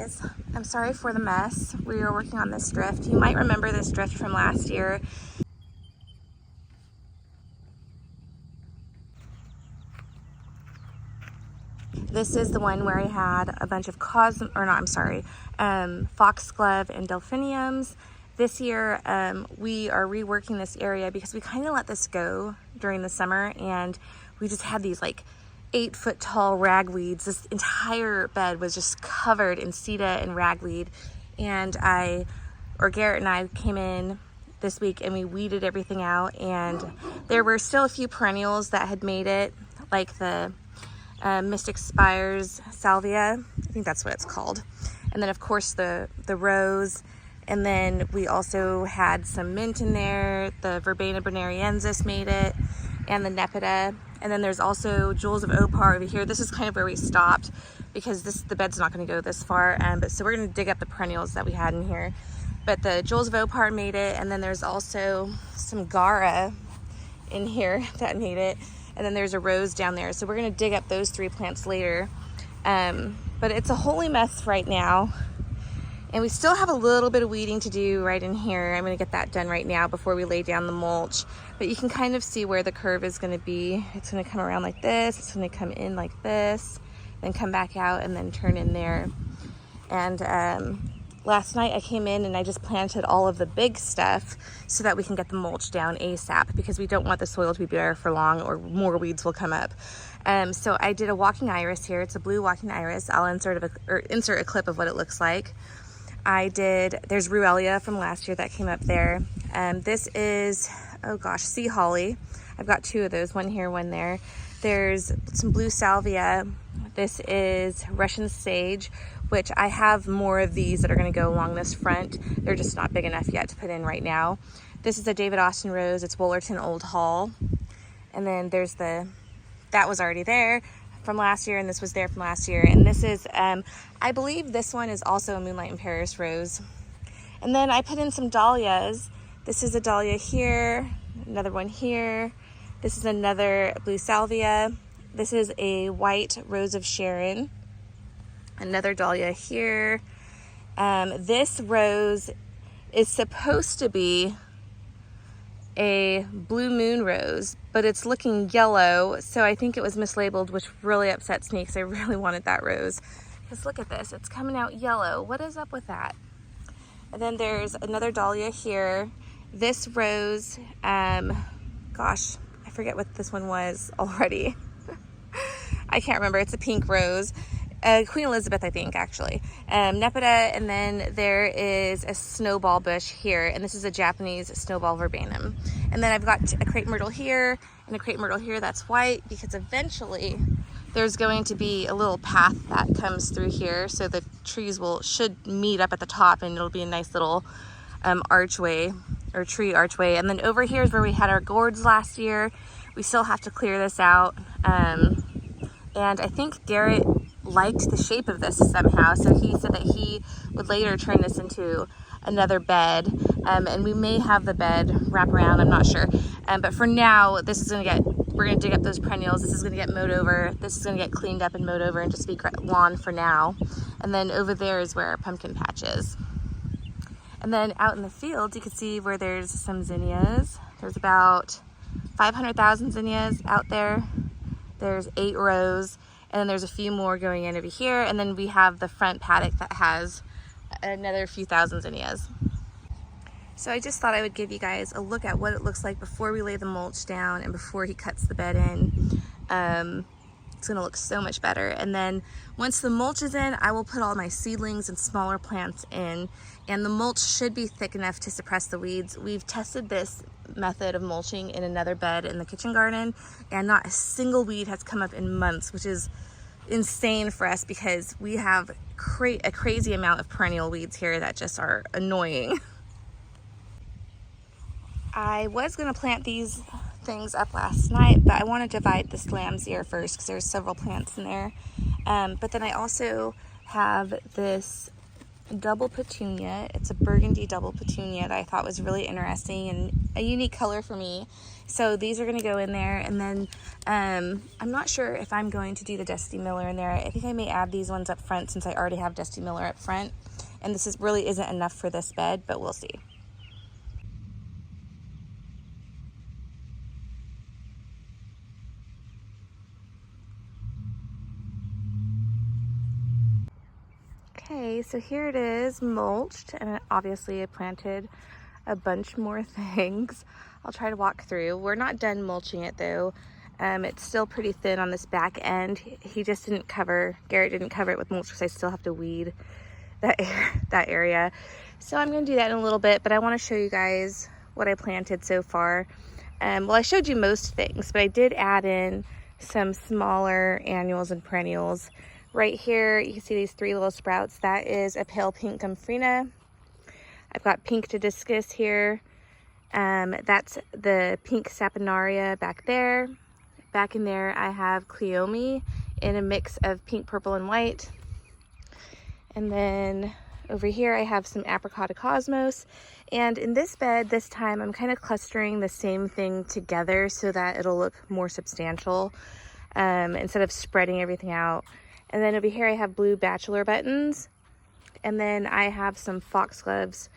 guys, I'm sorry for the mess. We are working on this drift. You might remember this drift from last year. This is the one where I had a bunch of foxglove and delphiniums. This year, we are reworking this area because we kind of let this go during the summer, and we just had these like 8-foot tall ragweeds. This entire bed was just covered in cedar and ragweed, and Garrett and I came in this week and we weeded everything out, and there were still a few perennials that had made it, like the Mystic Spires salvia, I think that's what it's called, and then of course the rose, and then we also had some mint in there. The verbena bonariensis made it, and the nepeta, and then there's also jewels of opar over here. This is kind of where we stopped because the bed's not going to go this far, but so we're going to dig up the perennials that we had in here. But the jewels of opar made it, and then there's also some gara in here that made it, and then there's a rose down there. So we're going to dig up those 3 plants later. But it's a holy mess right now, and we still have a little bit of weeding to do right in here. I'm going to get that done right now before we lay down the mulch. But you can kind of see where the curve is going to be. It's going to come around like this, it's going to come in like this, then come back out and then turn in there. And last night I came in and I just planted all of the big stuff so that we can get the mulch down ASAP, because we don't want the soil to be bare for long or more weeds will come up. So I did a walking iris here. It's a blue walking iris. I'll insert a clip of what it looks like. There's Ruellia from last year that came up there. This is, oh gosh, sea holly. I've got 2 of those, one here, one there. There's some blue salvia. This is Russian sage, which I have more of these that are going to go along this front. They're just not big enough yet to put in right now. This is a David Austin rose. It's Wollerton Old Hall. And then there's that was already there from last year, and this was there from last year. And this is, I believe this one is also a Moonlight in Paris rose. And then I put in some dahlias. This is a dahlia here, another one here. This is another blue salvia. This is a white rose of Sharon. Another dahlia here. This rose is supposed to be a blue moon rose, but it's looking yellow, so I think it was mislabeled, which really upsets me because I really wanted that rose. Because look at this, it's coming out yellow. What is up with that? And then there's another dahlia here. This rose, gosh, I forget what this one was already. I can't remember. It's a pink rose. Queen Elizabeth, I think, actually. Nepeta, and then there is a snowball bush here, and this is a Japanese snowball verbenum. And then I've got a crepe myrtle here, and a crepe myrtle here that's white, because eventually there's going to be a little path that comes through here, so the trees should meet up at the top, and it'll be a nice little archway, or tree archway. And then over here is where we had our gourds last year. We still have to clear this out. And I think Garrett liked the shape of this somehow, so he said that he would later turn this into another bed, and we may have the bed wrap around, I'm not sure, but for now we're gonna dig up those perennials. This is gonna get mowed over, this is gonna get cleaned up and mowed over and just be lawn for now. And then over there is where our pumpkin patch is. And then out in the field you can see where there's some zinnias. There's about 500,000 zinnias out there. There's 8 rows, and then there's a few more going in over here, and then we have the front paddock that has another few thousand zinnias. So I just thought I would give you guys a look at what it looks like before we lay the mulch down and before he cuts the bed in. It's gonna look so much better. And then once the mulch is in, I will put all my seedlings and smaller plants in, and the mulch should be thick enough to suppress the weeds. We've tested this method of mulching in another bed in the kitchen garden, and not a single weed has come up in months, which is insane for us because we have a crazy amount of perennial weeds here that just are annoying. I was gonna plant these things up last night, but I want to divide this lamb's ear first because there's several plants in there. But then I also have this double petunia. It's a burgundy double petunia that I thought was really interesting and a unique color for me. So these are going to go in there, and then I'm not sure if I'm going to do the Dusty Miller in there. I think I may add these ones up front since I already have Dusty Miller up front, and this is really isn't enough for this bed, but we'll see. Okay, so here it is mulched, and obviously I planted a bunch more things. I'll try to walk through. We're not done mulching it though. It's still pretty thin on this back end. He just didn't cover, Garrett didn't cover it with mulch because I still have to weed that area. So I'm gonna do that in a little bit, but I wanna show you guys what I planted so far. Well, I showed you most things, but I did add in some smaller annuals and perennials. Right here, you can see these 3 little sprouts. That is a pale pink gomphrena. I've got pink Dodiscus here. That's the pink saponaria back there. Back in there, I have Cleome in a mix of pink, purple, and white. And then over here, I have some Apricota Cosmos. And in this bed, this time, I'm kind of clustering the same thing together so that it'll look more substantial instead of spreading everything out. And then over here, I have blue bachelor buttons. And then I have some foxgloves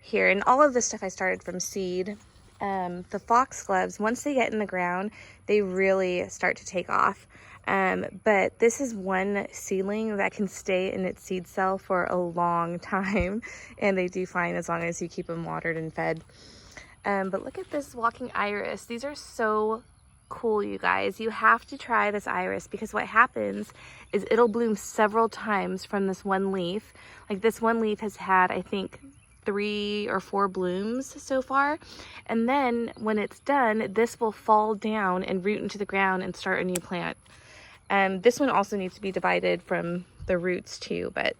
here. And all of this stuff I started from seed. The foxgloves, once they get in the ground, they really start to take off. But this is one seedling that can stay in its seed cell for a long time. And they do fine as long as you keep them watered and fed. But look at this walking iris. These are so cool, you guys. You have to try this iris because what happens is it'll bloom several times from this one leaf. Like this one leaf has had, I think, 3 or 4 blooms so far, and then when it's done, this will fall down and root into the ground and start a new plant. This one also needs to be divided from the roots too, but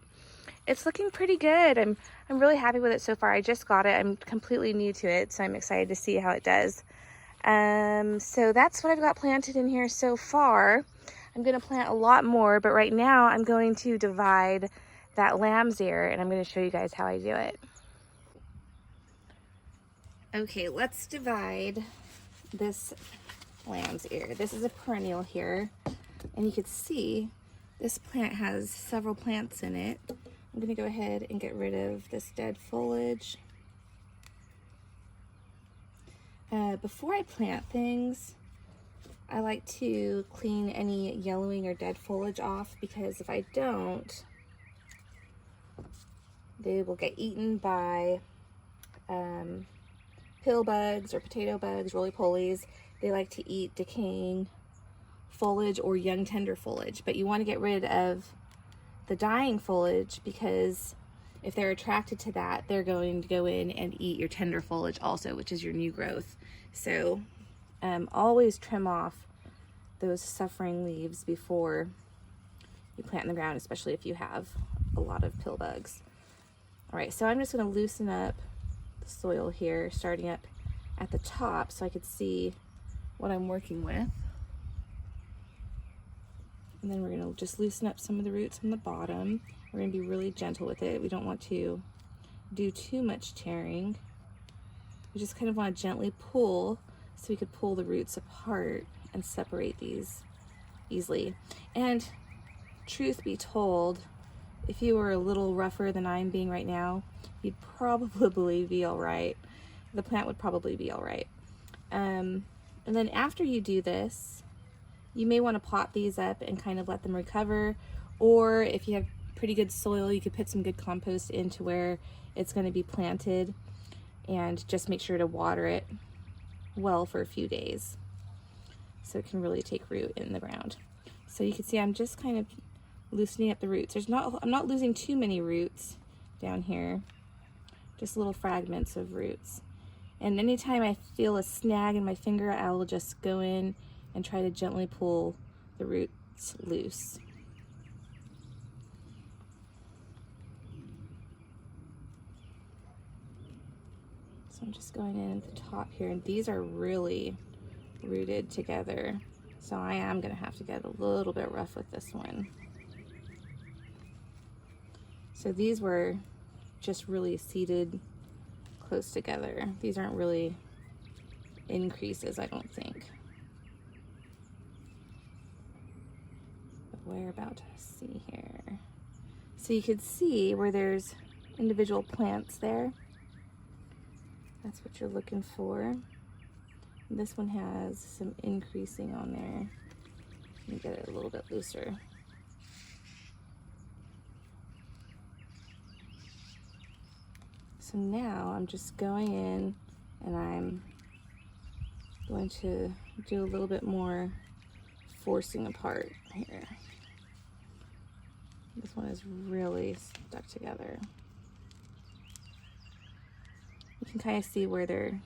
it's looking pretty good. I'm really happy with it so far. I just got it. I'm completely new to it, so I'm excited to see how it does. So that's what I've got planted in here so far. I'm going to plant a lot more, but right now I'm going to divide that lamb's ear, and I'm going to show you guys how I do it. Okay, let's divide this lamb's ear. This is a perennial here, and you can see this plant has several plants in it. I'm going to go ahead and get rid of this dead foliage. Before I plant things, I like to clean any yellowing or dead foliage off, because if I don't, they will get eaten by pill bugs or potato bugs, roly-polies. They like to eat decaying foliage or young tender foliage, but you want to get rid of the dying foliage, because if they're attracted to that, they're going to go in and eat your tender foliage also, which is your new growth. So always trim off those suffering leaves before you plant in the ground, especially if you have a lot of pill bugs. All right, so I'm just going to loosen up the soil here, starting up at the top so I could see what I'm working with. And then we're going to just loosen up some of the roots from the bottom. We're going to be really gentle with it. We don't want to do too much tearing. We just kind of want to gently pull so we could pull the roots apart and separate these easily. And truth be told, if you were a little rougher than I'm being right now, you'd probably be all right. The plant would probably be all right. And then after you do this, you may want to pot these up and kind of let them recover. Or if you have pretty good soil, you could put some good compost into where it's going to be planted, and just make sure to water it well for a few days so it can really take root in the ground. So you can see I'm just kind of loosening up the roots. I'm not losing too many roots down here, just little fragments of roots. And anytime I feel a snag in my finger, I will just go in and try to gently pull the roots loose. So I'm just going in at the top here, and these are really rooted together. So I am gonna have to get a little bit rough with this one. So these were just really seated close together. These aren't really increases, I don't think. But we're about to see here. So you could see where there's individual plants there. That's what you're looking for. This one has some increasing on there. Let me get it a little bit looser. So now I'm just going in and I'm going to do a little bit more forcing apart here. This one is really stuck together. You can kind of see where they're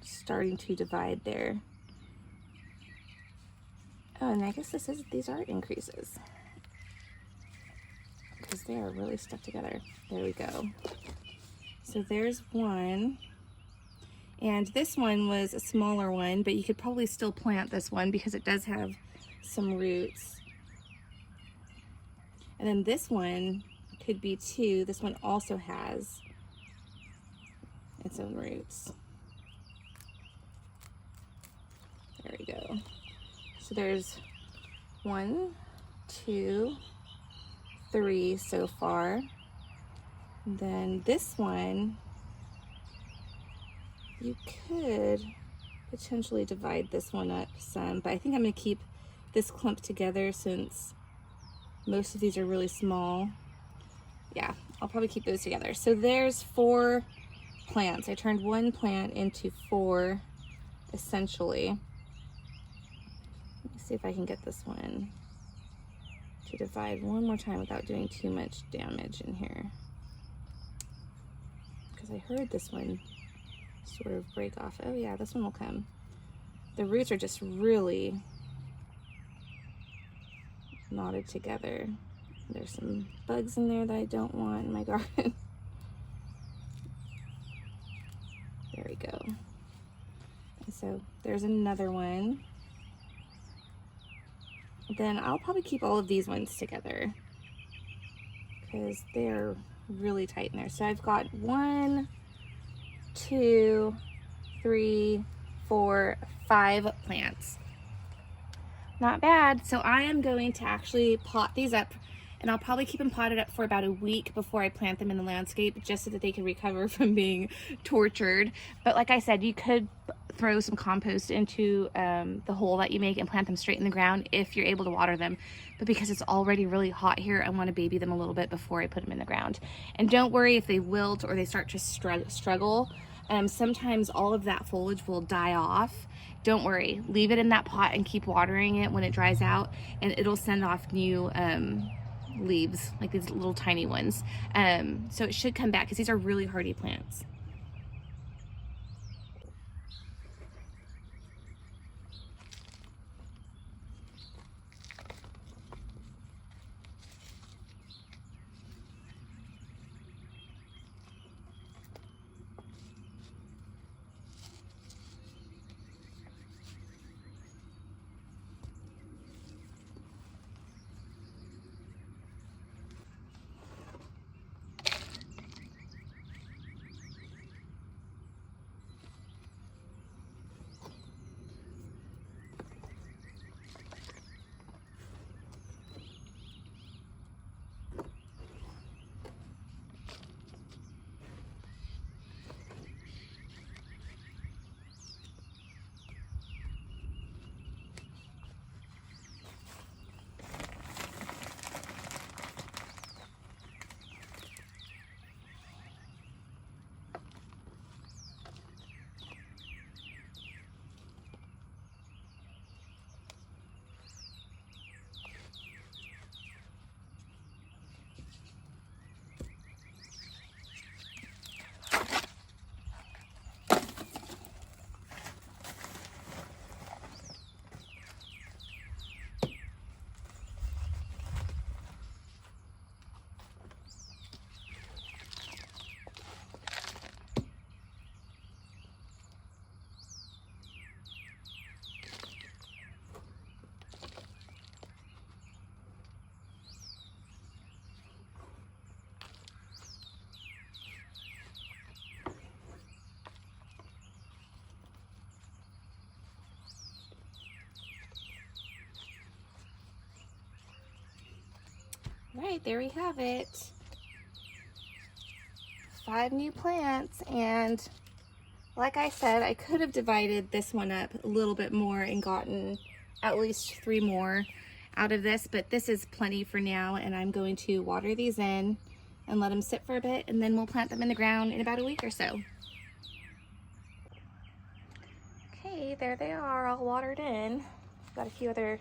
starting to divide there. Oh, and I guess these are increases because they are really stuck together. There we go. So there's one, and this one was a smaller one, but you could probably still plant this one because it does have some roots. And then this one could be too. This one also has its own roots. There we go. So there's 1, 2, 3 so far. And then this one, you could potentially divide this one up some, but I think I'm gonna keep this clump together since most of these are really small. Yeah, I'll probably keep those together. So there's 4 plants. I turned 1 plant into 4, essentially. Let me see if I can get this one to divide one more time without doing too much damage in here. Because I heard this one sort of break off. Oh yeah, this one will come. The roots are just really knotted together. There's some bugs in there that I don't want in my garden. There we go. And so there's another one. Then I'll probably keep all of these ones together because they're really tight in there. So I've got 1, 2, 3, 4, 5 plants. Not bad. So I am going to actually pot these up, and I'll probably keep them potted up for about a week before I plant them in the landscape, just so that they can recover from being tortured. But like I said, you could throw some compost into the hole that you make and plant them straight in the ground if you're able to water them. But because it's already really hot here, I want to baby them a little bit before I put them in the ground. And don't worry if they wilt or they start to struggle. Sometimes all of that foliage will die off. Don't worry, leave it in that pot and keep watering it when it dries out, and it'll send off new leaves, like these little tiny ones. So it should come back because these are really hardy plants. All right, there we have it. 5 new plants, and like I said, I could have divided this one up a little bit more and gotten at least 3 more out of this, but this is plenty for now, and I'm going to water these in and let them sit for a bit, and then we'll plant them in the ground in about a week or so. Okay, there they are, all watered in. Got a few other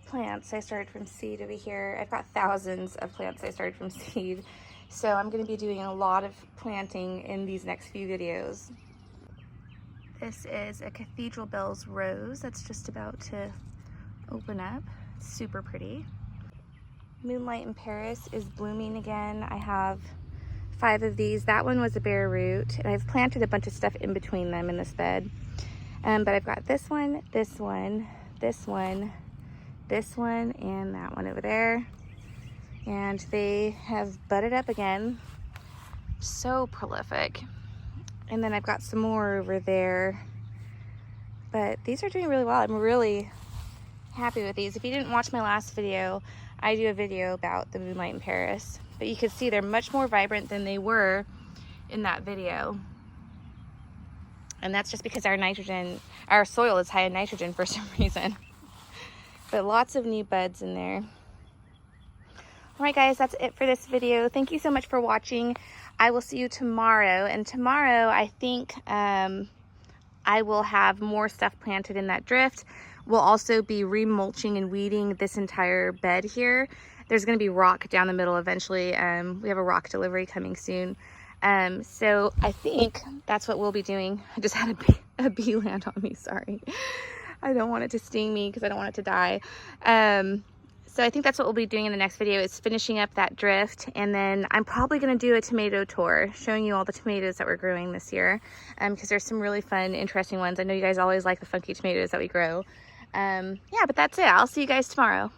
plants I started from seed over here. I've got thousands of plants I started from seed, so I'm going to be doing a lot of planting in these next few videos. This is a Cathedral Bells rose that's just about to open up. It's super pretty. Moonlight in Paris is blooming again. I have 5 of these. That one was a bare root, and I've planted a bunch of stuff in between them in this bed. But I've got this one, this one, this one, this one, and that one over there. And they have budded up again. So prolific. And then I've got some more over there. But these are doing really well. I'm really happy with these. If you didn't watch my last video, I do a video about the Moonlight in Paris. But you can see they're much more vibrant than they were in that video. And that's just because our soil is high in nitrogen for some reason. But lots of new buds in there. All right, guys, that's it for this video. Thank you so much for watching. I will see you tomorrow. And tomorrow, I think I will have more stuff planted in that drift. We'll also be remulching and weeding this entire bed here. There's going to be rock down the middle eventually. We have a rock delivery coming soon. So I think that's what we'll be doing. I just had a bee land on me, sorry. I don't want it to sting me because I don't want it to die. So I think that's what we'll be doing in the next video, is finishing up that drift. And then I'm probably going to do a tomato tour, showing you all the tomatoes that we're growing this year. Because there's some really fun, interesting ones. I know you guys always like the funky tomatoes that we grow. Yeah, but that's it. I'll see you guys tomorrow.